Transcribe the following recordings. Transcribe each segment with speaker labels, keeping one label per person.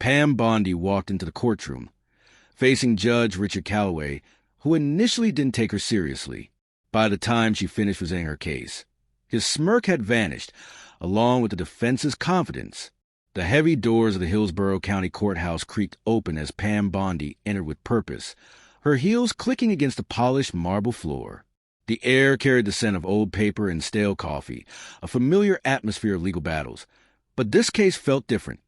Speaker 1: Pam Bondi walked into the courtroom, facing Judge Richard Calloway, who initially didn't take her seriously by the time she finished presenting her case. His smirk had vanished, along with the defense's confidence. The heavy doors of the Hillsborough County Courthouse creaked open as Pam Bondi entered with purpose, her heels clicking against the polished marble floor. The air carried the scent of old paper and stale coffee, a familiar atmosphere of legal battles. But this case felt different.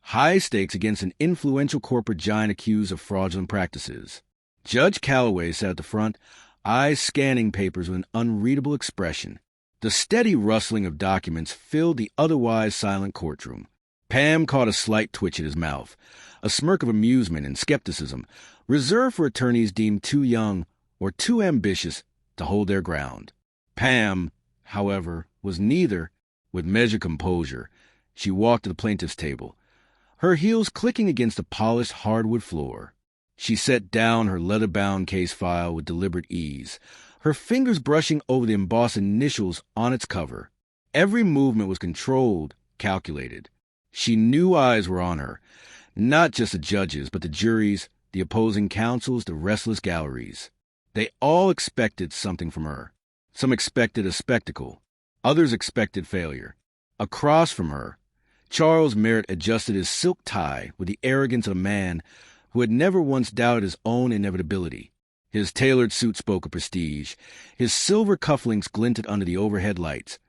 Speaker 1: High stakes against an influential corporate giant accused of fraudulent practices. Judge Calloway sat at the front, eyes scanning papers with an unreadable expression. The steady rustling of documents filled the otherwise silent courtroom. Pam caught a slight twitch at his mouth, a smirk of amusement and skepticism, reserved for attorneys deemed too young or too ambitious to hold their ground. Pam, however, was neither. With measured composure, she walked to the plaintiff's table, her heels clicking against the polished hardwood floor. She set down her leather-bound case file with deliberate ease, her fingers brushing over the embossed initials on its cover. Every movement was controlled, calculated. She knew eyes were on her, not just the judges, but the juries, the opposing counsels, the restless galleries. They all expected something from her. Some expected a spectacle. Others expected failure. Across from her, Charles Merritt adjusted his silk tie with the arrogance of a man who had never once doubted his own inevitability. His tailored suit spoke of prestige. His silver cufflinks glinted under the overhead lights,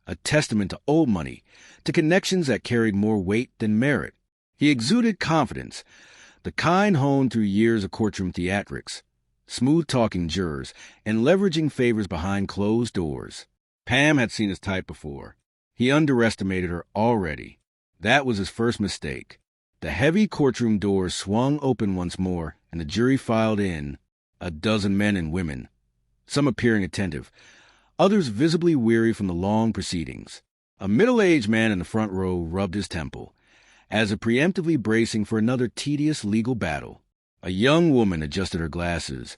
Speaker 1: a testament to old money, to connections that carried more weight than merit. He exuded confidence, the kind honed through years of courtroom theatrics, smooth-talking jurors, and leveraging favors behind closed doors. Pam had seen his type before. He underestimated her already. That was his first mistake. The heavy courtroom doors swung open once more, and the jury filed in, a dozen men and women, some appearing attentive, others visibly weary from the long proceedings. A middle-aged man in the front row rubbed his temple, as if preemptively bracing for another tedious legal battle. A young woman adjusted her glasses,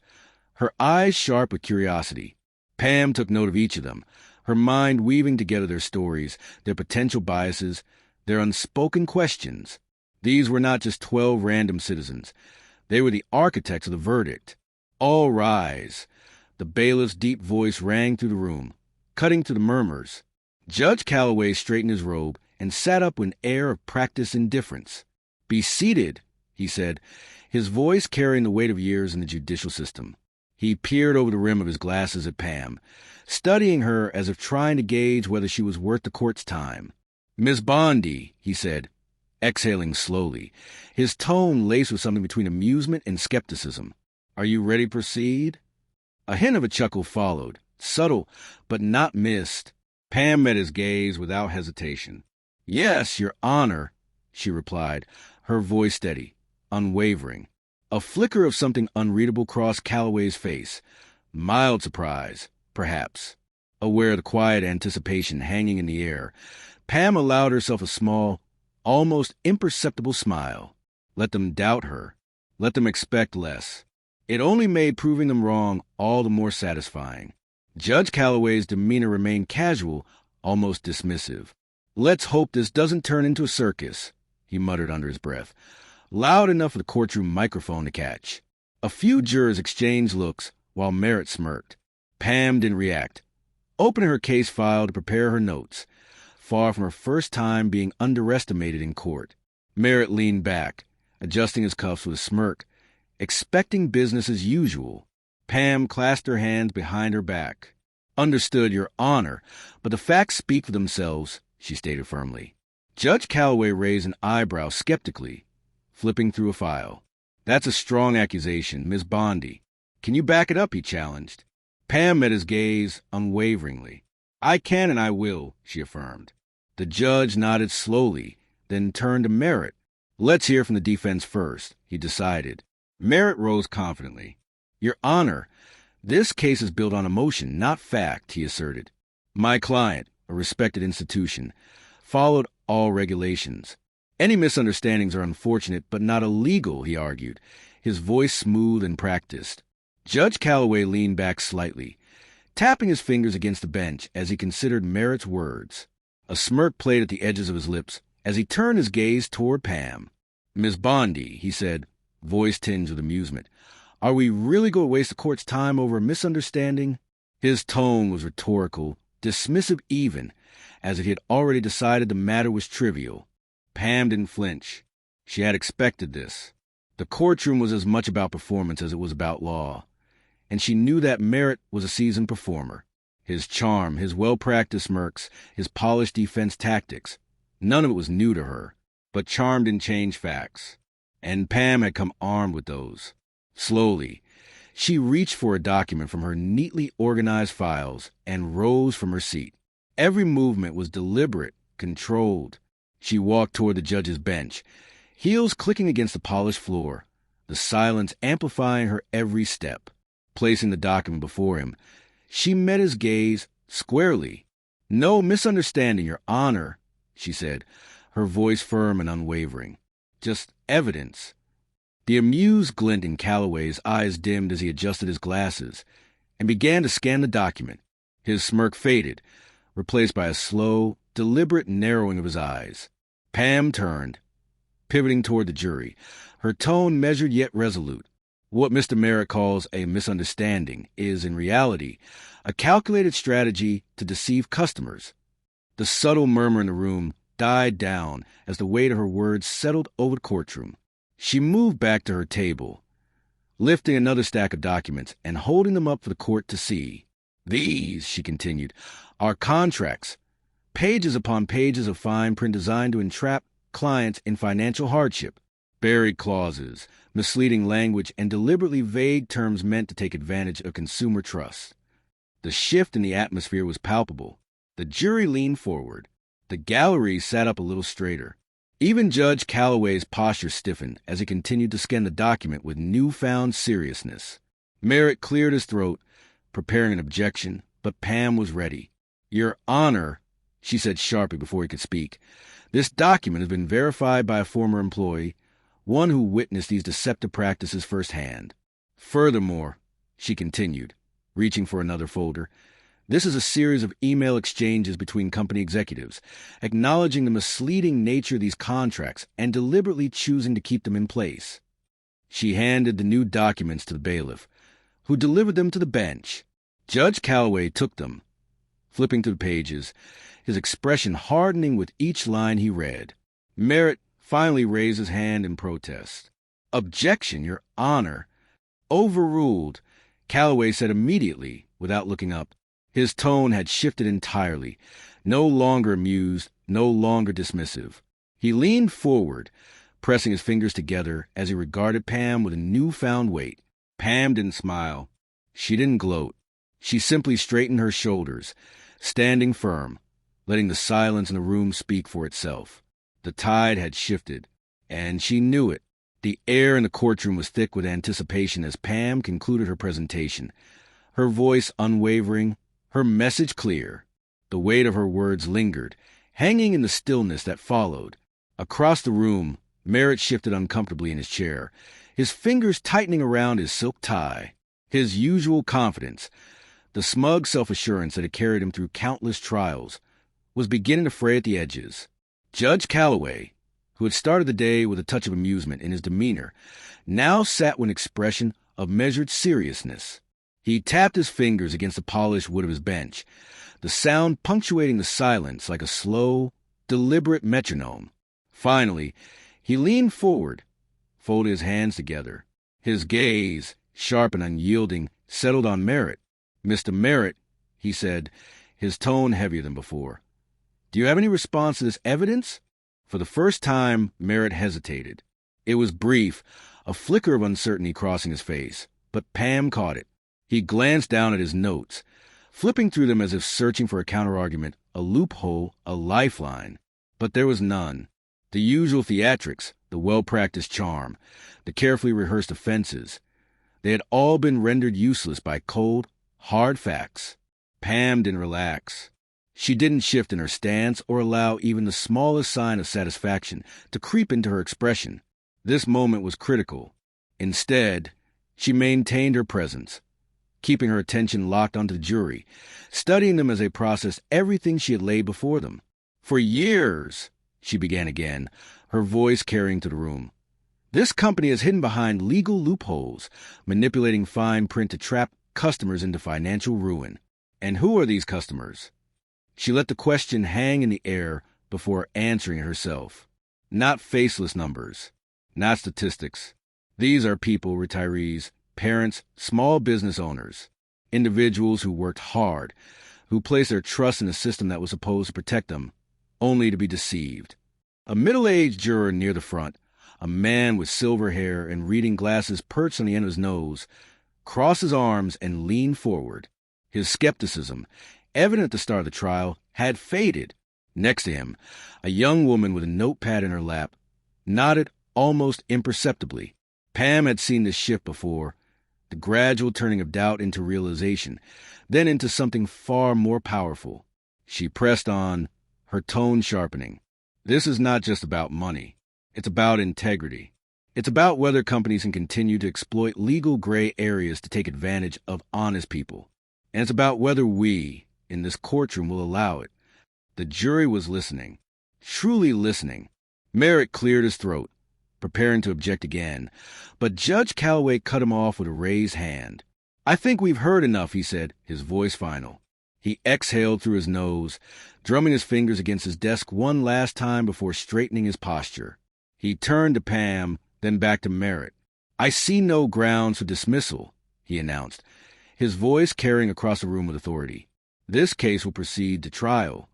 Speaker 1: her eyes sharp with curiosity. Pam took note of each of them, her mind weaving together their stories, their potential biases, their unspoken questions. These were not just 12 random citizens. They were the architects of the verdict. All rise. The bailiff's deep voice rang through the room, cutting through the murmurs. Judge Calloway straightened his robe and sat up with an air of practiced indifference. "Be seated," he said, his voice carrying the weight of years in the judicial system. He peered over the rim of his glasses at Pam, studying her as if trying to gauge whether she was worth the court's time. "Miss Bondi," he said, exhaling slowly, his tone laced with something between amusement and skepticism. "Are you ready to proceed?" A hint of a chuckle followed, subtle but not missed. Pam met his gaze without hesitation. "Yes, Your Honor," she replied, her voice steady, unwavering. A flicker of something unreadable crossed Calloway's face. Mild surprise, perhaps. Aware of the quiet anticipation hanging in the air, Pam allowed herself a small, almost imperceptible smile. Let them doubt her. Let them expect less. It only made proving them wrong all the more satisfying. Judge Calloway's demeanor remained casual, almost dismissive. "Let's hope this doesn't turn into a circus," he muttered under his breath, loud enough for the courtroom microphone to catch. A few jurors exchanged looks, while Merritt smirked. Pam didn't react, opening her case file to prepare her notes, far from her first time being underestimated in court. Merritt leaned back, adjusting his cuffs with a smirk, expecting business as usual. Pam clasped her hands behind her back. "Understood, Your Honor, but the facts speak for themselves," she stated firmly. Judge Calloway raised an eyebrow skeptically, flipping through a file. "That's a strong accusation, Miss Bondi. Can you back it up?" he challenged. Pam met his gaze unwaveringly. "I can and I will," she affirmed. The judge nodded slowly, then turned to Merritt. "Let's hear from the defense first," he decided. Merritt rose confidently. "Your Honor, this case is built on emotion, not fact," he asserted. "My client, a respected institution, followed all regulations. Any misunderstandings are unfortunate, but not illegal," he argued, his voice smooth and practiced. Judge Calloway leaned back slightly, tapping his fingers against the bench as he considered Merritt's words. A smirk played at the edges of his lips as he turned his gaze toward Pam. "Miss Bondi," he said, voice tinged with amusement, "are we really going to waste the court's time over a misunderstanding?" His tone was rhetorical, dismissive even, as if he had already decided the matter was trivial. Pam didn't flinch. She had expected this. The courtroom was as much about performance as it was about law, and she knew that Merritt was a seasoned performer. His charm, his well-practiced smirks, his polished defense tactics, none of it was new to her, but charm didn't change facts. And Pam had come armed with those. Slowly, she reached for a document from her neatly organized files and rose from her seat. Every movement was deliberate, controlled. She walked toward the judge's bench, heels clicking against the polished floor, the silence amplifying her every step. Placing the document before him, she met his gaze squarely. "No misunderstanding, Your Honor," she said, her voice firm and unwavering. "Just evidence." The amused glint in Calloway's eyes dimmed as he adjusted his glasses and began to scan the document. His smirk faded, replaced by a slow, deliberate narrowing of his eyes. Pam turned, pivoting toward the jury, her tone measured yet resolute. What Mr. Merritt calls a misunderstanding is, in reality, a calculated strategy to deceive customers. The subtle murmur in the room died down as the weight of her words settled over the courtroom. She moved back to her table, lifting another stack of documents and holding them up for the court to see. "These," she continued, "are contracts, pages upon pages of fine print designed to entrap clients in financial hardship. Buried clauses, misleading language, and deliberately vague terms meant to take advantage of consumer trust." The shift in the atmosphere was palpable. The jury leaned forward. The gallery sat up a little straighter. Even Judge Calloway's posture stiffened as he continued to scan the document with newfound seriousness. Merritt cleared his throat, preparing an objection, but Pam was ready. "Your Honor," she said sharply before he could speak, "this document has been verified by a former employee, one who witnessed these deceptive practices firsthand. Furthermore," she continued, reaching for another folder, "this is a series of email exchanges between company executives, acknowledging the misleading nature of these contracts and deliberately choosing to keep them in place." She handed the new documents to the bailiff, who delivered them to the bench. Judge Calloway took them, flipping through the pages, his expression hardening with each line he read. Merritt finally raised his hand in protest. "Objection, Your Honor." "Overruled," Calloway said immediately, without looking up. His tone had shifted entirely, no longer amused, no longer dismissive. He leaned forward, pressing his fingers together as he regarded Pam with a newfound weight. Pam didn't smile. She didn't gloat. She simply straightened her shoulders, standing firm, letting the silence in the room speak for itself. The tide had shifted, and she knew it. The air in the courtroom was thick with anticipation as Pam concluded her presentation, her voice unwavering, her message clear. The weight of her words lingered, hanging in the stillness that followed. Across the room, Merritt shifted uncomfortably in his chair, his fingers tightening around his silk tie. His usual confidence, the smug self-assurance that had carried him through countless trials, was beginning to fray at the edges. Judge Calloway, who had started the day with a touch of amusement in his demeanor, now sat with an expression of measured seriousness. He tapped his fingers against the polished wood of his bench, the sound punctuating the silence like a slow, deliberate metronome. Finally, he leaned forward, folded his hands together. His gaze, sharp and unyielding, settled on Merritt. "Mr. Merritt," he said, his tone heavier than before, "do you have any response to this evidence?" For the first time, Merritt hesitated. It was brief, a flicker of uncertainty crossing his face, but Pam caught it. He glanced down at his notes, flipping through them as if searching for a counterargument, a loophole, a lifeline. But there was none. The usual theatrics, the well-practiced charm, the carefully rehearsed offenses, they had all been rendered useless by cold, hard facts. Pam didn't relax. She didn't shift in her stance or allow even the smallest sign of satisfaction to creep into her expression. This moment was critical. Instead, she maintained her presence, keeping her attention locked onto the jury, studying them as they processed everything she had laid before them. "For years," she began again, her voice carrying to the room, This company is hidden behind legal loopholes, manipulating fine print to trap customers into financial ruin. And who are these customers? She let the question hang in the air before answering it herself. Not faceless numbers, not statistics. These are people, retirees, parents, small business owners, individuals who worked hard, who placed their trust in a system that was supposed to protect them, only to be deceived. A middle-aged juror near the front, a man with silver hair and reading glasses perched on the end of his nose, crossed his arms and leaned forward. His skepticism, evident at the start of the trial, had faded. Next to him, a young woman with a notepad in her lap nodded almost imperceptibly. Pam had seen this shift before, the gradual turning of doubt into realization, then into something far more powerful. She pressed on, her tone sharpening. This is not just about money. It's about integrity. It's about whether companies can continue to exploit legal gray areas to take advantage of honest people. And it's about whether we, in this courtroom, will allow it. The jury was listening, truly listening. Merritt cleared his throat, preparing to object again, but Judge Calloway cut him off with a raised hand. "I think we've heard enough," he said, his voice final. He exhaled through his nose, drumming his fingers against his desk one last time before straightening his posture. He turned to Pam, then back to Merritt. "I see no grounds for dismissal," he announced, his voice carrying across the room with authority. "This case will proceed to trial."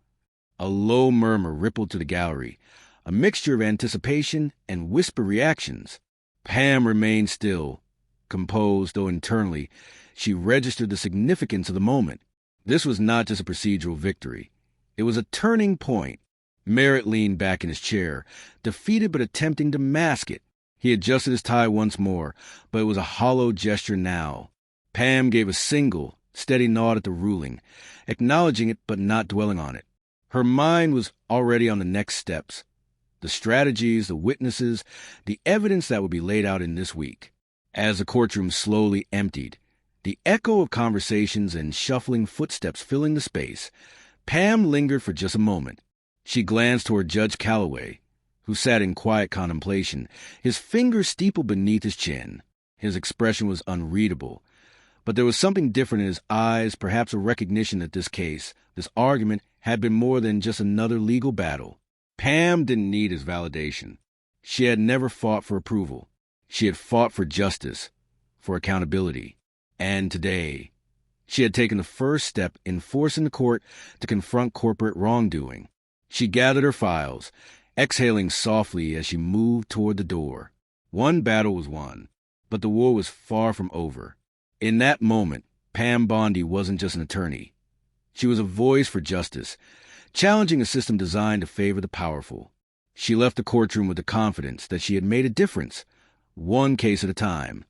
Speaker 1: A low murmur rippled to the gallery, a mixture of anticipation and whisper reactions. Pam remained still, composed, though internally she registered the significance of the moment. This was not just a procedural victory. It was a turning point. Merritt leaned back in his chair, defeated but attempting to mask it. He adjusted his tie once more, but it was a hollow gesture now. Pam gave a single, steady nod at the ruling, acknowledging it but not dwelling on it. Her mind was already on the next steps. The strategies, the witnesses, the evidence that would be laid out in this week. As the courtroom slowly emptied, the echo of conversations and shuffling footsteps filling the space, Pam lingered for just a moment. She glanced toward Judge Calloway, who sat in quiet contemplation, his fingers steepled beneath his chin. His expression was unreadable, but there was something different in his eyes, perhaps a recognition that this case, this argument, had been more than just another legal battle. Pam didn't need his validation. She had never fought for approval. She had fought for justice, for accountability. And today, she had taken the first step in forcing the court to confront corporate wrongdoing. She gathered her files, exhaling softly as she moved toward the door. One battle was won, but the war was far from over. In that moment, Pam Bondi wasn't just an attorney. She was a voice for justice, challenging a system designed to favor the powerful. She left the courtroom with the confidence that she had made a difference, one case at a time.